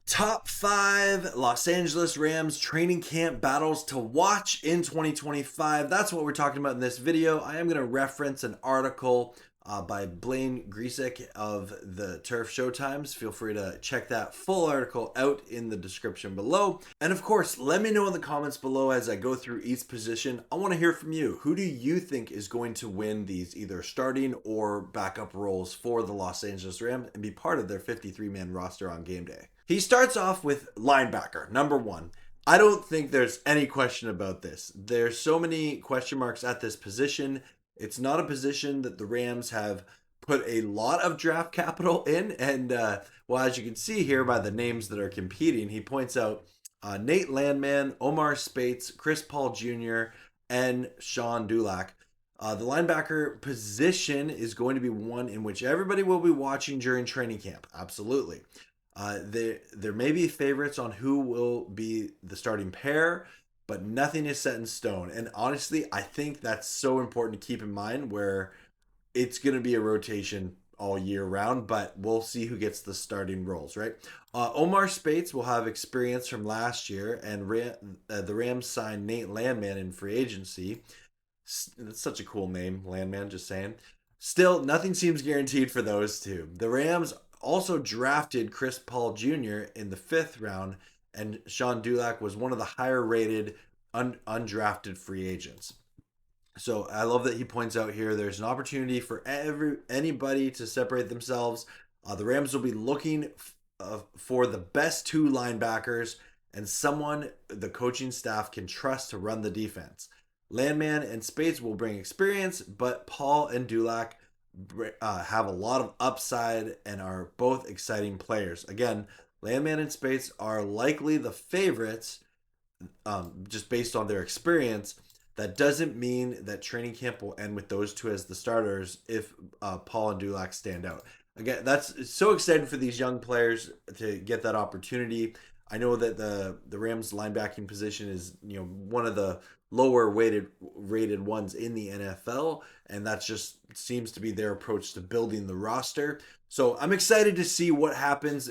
Top 5 Los Angeles Rams training camp battles to watch in 2025. That's what we're talking about in this video. I am going to reference an article by Blaine Griesick of the Turf Showtimes. Feel free to check that full article out in the description below. And of course, let me know in the comments below as I go through each position. I want to hear from you. Who do you think is going to win these either starting or backup roles for the Los Angeles Rams and be part of their 53-man roster on game day? He starts off with linebacker, number 1. I don't think there's any question about this. There's so many question marks at this position. It's not a position that the Rams have put a lot of draft capital in. And, well, as you can see here by the names that are competing, he points out Nate Landman, Omar Speights, Chris Paul Jr., and Sean Dulac. The linebacker position is going to be one in which everybody will be watching during training camp. Absolutely. There may be favorites on who will be the starting pair, but nothing is set in stone. And honestly, I think that's so important to keep in mind, where it's going to be a rotation all year round, but we'll see who gets the starting roles, right? Omar Speights will have experience from last year, and the Rams signed Nate Landman in free agency. That's such a cool name, Landman, just saying. Still, nothing seems guaranteed for those two. The Rams also drafted Chris Paul Jr. in the 5th round, and Sean Dulac was one of the higher rated undrafted free agents. So I love that he points out here there's an opportunity for anybody to separate themselves. The Rams will be looking for the best 2 linebackers and someone the coaching staff can trust to run the defense. Landman and Speights will bring experience, but Paul and Dulac have a lot of upside and are both exciting players. Again, Landman and Speights are likely the favorites just based on their experience. That doesn't mean that training camp will end with those two as the starters if Paul and Dulac stand out. Again, it's so exciting for these young players to get that opportunity. I know that the Rams linebacking position is one of the lower rated ones in the NFL, and that just seems to be their approach to building the roster. So I'm excited to see what happens,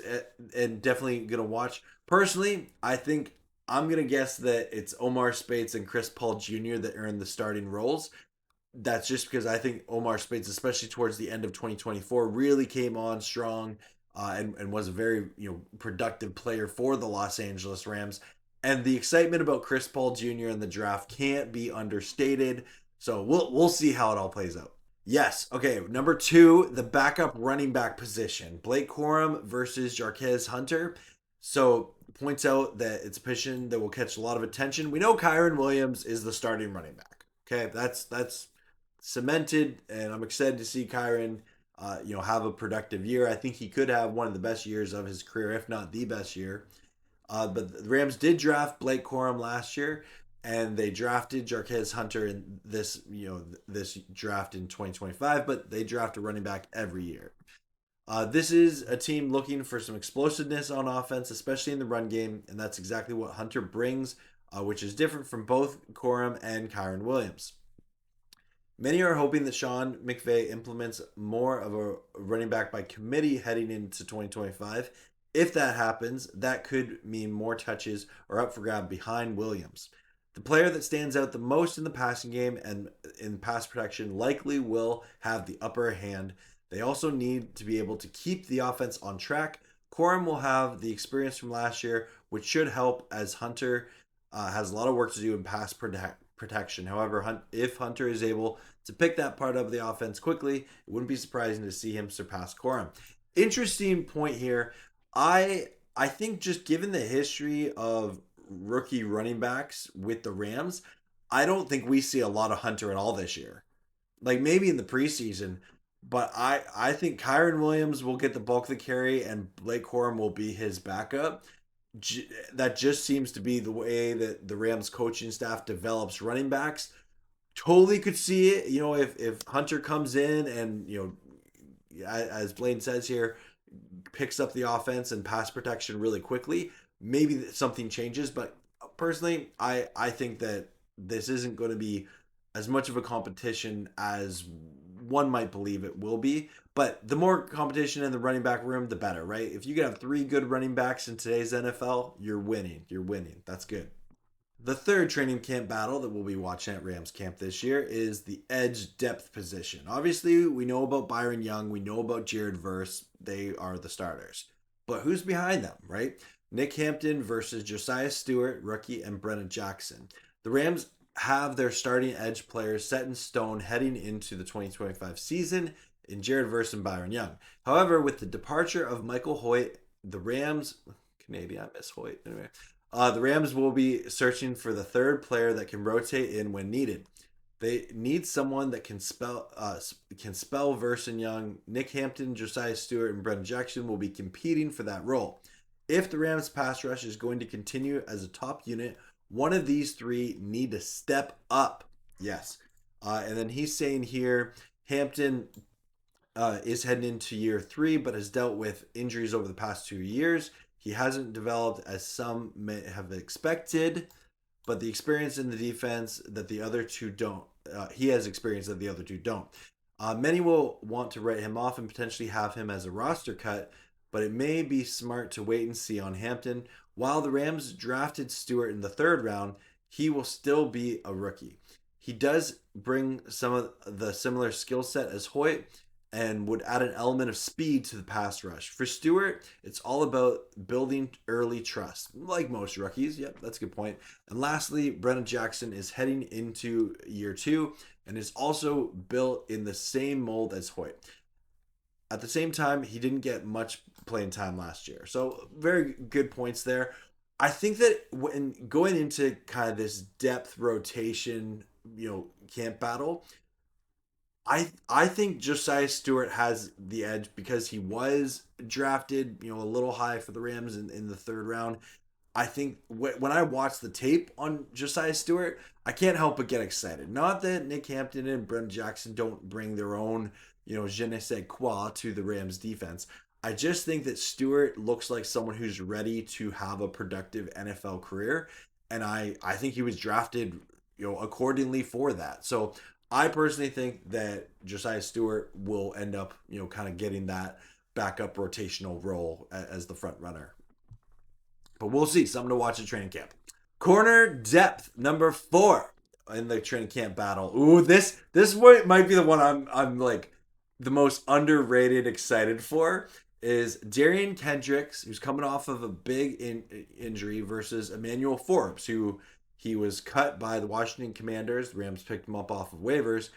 and definitely gonna watch. Personally, I think I'm gonna guess that it's Omar Speights and Chris Paul Jr. that earn the starting roles. That's just because I think Omar Speights, especially towards the end of 2024, really came on strong. And was a very productive player for the Los Angeles Rams. And the excitement about Chris Paul Jr. in the draft can't be understated. So we'll see how it all plays out. Yes. Okay. Number 2, the backup running back position. Blake Corum versus Jarquez Hunter. So points out that it's a position that will catch a lot of attention. We know Kyren Williams is the starting running back. Okay. That's cemented, and I'm excited to see Kyren have a productive year. I think he could have one of the best years of his career, if not the best year. But the Rams did draft Blake Corum last year, and they drafted Jarquez Hunter in this draft in 2025. But they draft a running back every year. This is a team looking for some explosiveness on offense, especially in the run game, and that's exactly what Hunter brings, which is different from both Corum and Kyren Williams. Many are hoping that Sean McVay implements more of a running back by committee heading into 2025. If that happens, that could mean more touches are up for grab behind Williams. The player that stands out the most in the passing game and in pass protection likely will have the upper hand. They also need to be able to keep the offense on track. Corum will have the experience from last year, which should help as Hunter has a lot of work to do in pass protection. However, if Hunter is able to pick that part of the offense quickly, it wouldn't be surprising to see him surpass Corum. Interesting point here. I think just given the history of rookie running backs with the Rams, I don't think we see a lot of Hunter at all this year. Like maybe in the preseason, but I think Kyren Williams will get the bulk of the carry and Blake Corum will be his backup. That just seems to be the way that the Rams coaching staff develops running backs. Totally could see it, if Hunter comes in and, as Blaine says here, picks up the offense and pass protection really quickly, maybe something changes. But personally, I think that this isn't going to be as much of a competition as one might believe it will be. But the more competition in the running back room, the better, right? If you can have 3 good running backs in today's NFL, you're winning. You're winning. That's good. The third training camp battle that we'll be watching at Rams camp this year is the edge depth position. Obviously, we know about Byron Young. We know about Jared Verse. They are the starters. But who's behind them, right? Nick Hampton versus Josaiah Stewart, rookie, and Brennan Jackson. The Rams have their starting edge players set in stone heading into the 2025 season in Jared Verse and Byron Young. However, with the departure of Michael Hoyt, the Rams, Canadian, I miss Hoyt, anyway. The Rams will be searching for the third player that can rotate in when needed. They need someone that can spell Verse and Young. Nick Hampton, Josaiah Stewart, and Brennan Jackson will be competing for that role. If the Rams pass rush is going to continue as a top unit, one of these 3 need to step up. Yes. And then he's saying here, Hampton is heading into year 3, but has dealt with injuries over the past 2 years. He hasn't developed as some may have expected, but the experience in the defense that the other 2 don't. He has experience that the other 2 don't. Many will want to write him off and potentially have him as a roster cut, but it may be smart to wait and see on Hampton. While the Rams drafted Stewart in the 3rd round, he will still be a rookie. He does bring some of the similar skill set as Hoyt and would add an element of speed to the pass rush. For Stewart, it's all about building early trust, like most rookies. Yep, that's a good point. And lastly, Brennan Jackson is heading into year 2 and is also built in the same mold as Hoyt. At the same time, he didn't get much playing time last year. So very good points there. I think that when going into kind of this depth rotation, camp battle, I think Josaiah Stewart has the edge because he was drafted, a little high for the Rams in the 3rd round. I think when I watch the tape on Josaiah Stewart, I can't help but get excited. Not that Nick Hampton and Brennan Jackson don't bring their own, je ne sais quoi to the Rams defense. I just think that Stewart looks like someone who's ready to have a productive NFL career. And I think he was drafted, accordingly for that. So I personally think that Josaiah Stewart will end up, kind of getting that backup rotational role as the front runner. But we'll see. Something to watch at training camp. Corner depth, number 4 in the training camp battle. Ooh, this might be the one I'm like the most underrated excited for is Derion Kendrick, who's coming off of a big injury, versus Emmanuel Forbes, who he was cut by the Washington Commanders. The Rams picked him up off of waivers.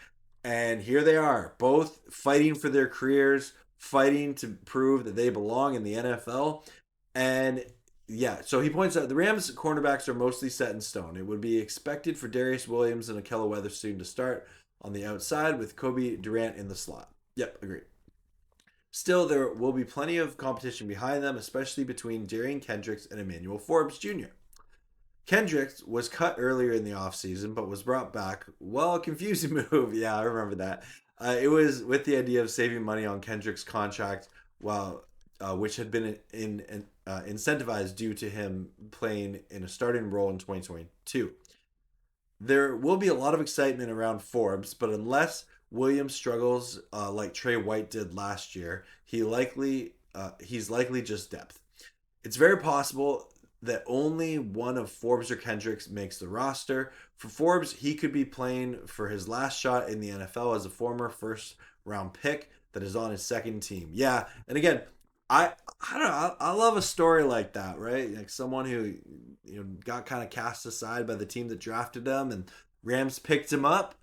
And here they are, both fighting for their careers, fighting to prove that they belong in the NFL. And yeah, so he points out the Rams cornerbacks are mostly set in stone. It would be expected for Darius Williams and Ahkello Witherspoon to start on the outside with Kobe Durant in the slot. Yep, agreed. Still, there will be plenty of competition behind them, especially between Derion Kendrick and Emmanuel Forbes Jr. Kendrick was cut earlier in the offseason, but was brought back. Well, a confusing move. Yeah, I remember that. It was with the idea of saving money on Kendrick's contract, which had been incentivized due to him playing in a starting role in 2022. There will be a lot of excitement around Forbes, but unless Williams struggles like Trey White did last year, he's likely just depth. It's very possible that only one of Forbes or Kendricks makes the roster. For Forbes, he could be playing for his last shot in the NFL as a former first-round pick that is on his 2nd team. Yeah, and again, I don't know. I love a story like that, right? Like someone who got kind of cast aside by the team that drafted him, and Rams picked him up.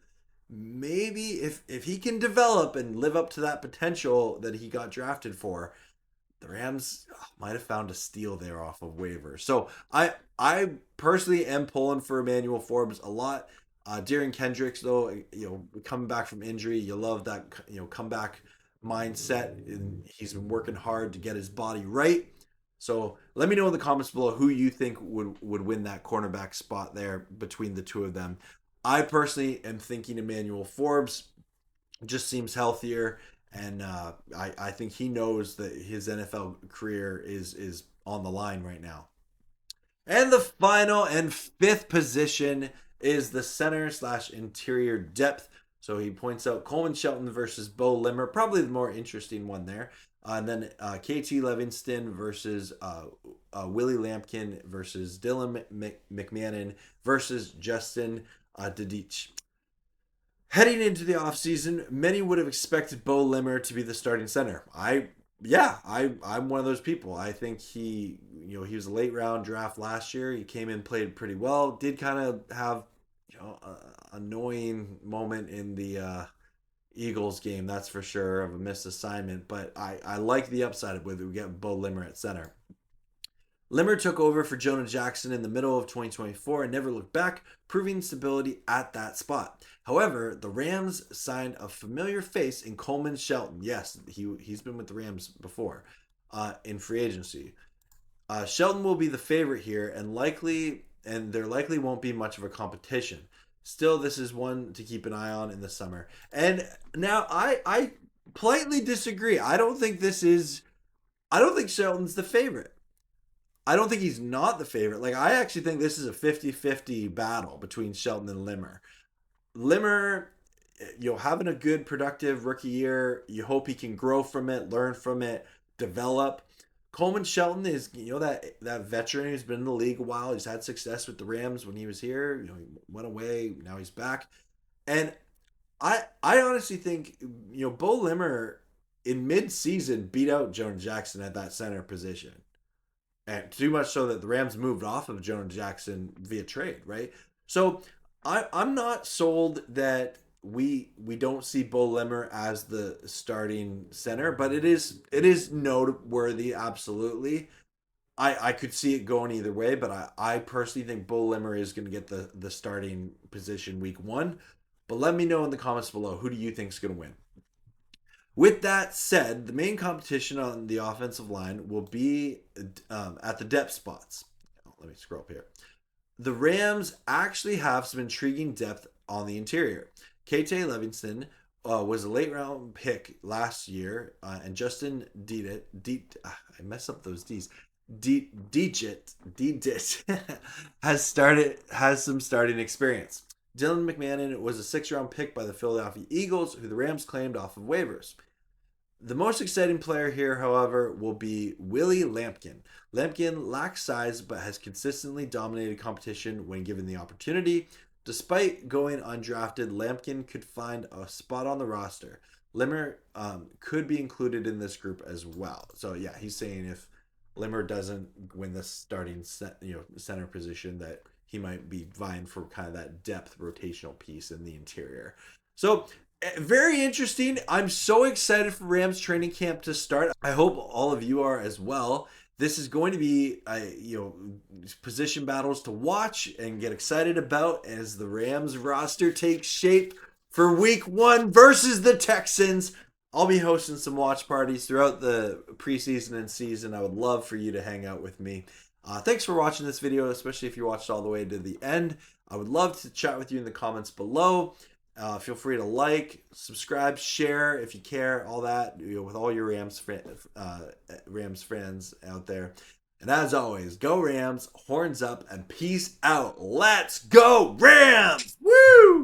Maybe if he can develop and live up to that potential that he got drafted for, the Rams might have found a steal there off of waivers. So I personally am pulling for Emmanuel Forbes a lot. Derion Kendrick, though, coming back from injury, you love that comeback mindset, and he's been working hard to get his body right. So let me know in the comments below who you think would win that cornerback spot there between the two of them. I personally am thinking Emmanuel Forbes just seems healthier, and I think he knows that his NFL career is on the line right now. And the final and 5th position is the center/interior depth So he points out Coleman Shelton versus Beaux Limmer, probably the more interesting one there. And then KT Leveston versus Willie Lampkin versus Dylan McMahon versus Justin Dedich. Heading into the offseason, many would have expected Beaux Limmer to be the starting center. I'm one of those people. I think he was a late round draft last year. He came in, played pretty well. Did kind of have an annoying moment in the Eagles game, that's for sure, of a missed assignment. But I like the upside of whether we get Beaux Limmer at center. Limmer took over for Jonah Jackson in the middle of 2024 and never looked back, proving stability at that spot. However, the Rams signed a familiar face in Coleman Shelton. Yes, he's been with the Rams before in free agency. Shelton will be the favorite here, and there likely won't be much of a competition. Still, this is one to keep an eye on in the summer. And now I politely disagree. I don't think Shelton's the favorite. I don't think he's not the favorite. Like, I actually think this is a 50-50 battle between Shelton and Limmer. Limmer, having a good, productive rookie year. You hope he can grow from it, learn from it, develop. Coleman Shelton is, that veteran who's been in the league a while. He's had success with the Rams when he was here. He went away. Now he's back. And I honestly think, Beaux Limmer in mid-season beat out Jonah Jackson at that center position. And too much so that the Rams moved off of Jonah Jackson via trade, right? So I'm not sold that we don't see Beaux Limmer as the starting center, but it is noteworthy, absolutely. I could see it going either way, but I personally think Beaux Limmer is going to get the starting position week 1. But let me know in the comments below, who do you think is going to win? With that said, the main competition on the offensive line will be at the depth spots. Let me scroll up here. The Rams actually have some intriguing depth on the interior. KT Leveston was a late round pick last year, and Justin Dedich, I mess up those D's. Dedich has some starting experience. Dylan McMahon was a 6th round pick by the Philadelphia Eagles, who the Rams claimed off of waivers. The most exciting player here, however, will be Willie Lampkin. Lampkin lacks size but has consistently dominated competition when given the opportunity. Despite going undrafted, Lampkin could find a spot on the roster. Limmer could be included in this group as well. So yeah, he's saying if Limmer doesn't win the starting center position, that he might be vying for kind of that depth rotational piece in the interior. So very interesting. I'm so excited for Rams training camp to start. I hope all of you are as well. This is going to be position battles to watch and get excited about as the Rams roster takes shape for week 1 versus the Texans. I'll be hosting some watch parties throughout the preseason and season. I would love for you to hang out with me. Thanks for watching this video, especially if you watched all the way to the end. I would love to chat with you in the comments below. Feel free to like, subscribe, share if you care, all that, with all your Rams fans out there. And as always, go Rams, horns up, and peace out. Let's go Rams! Woo!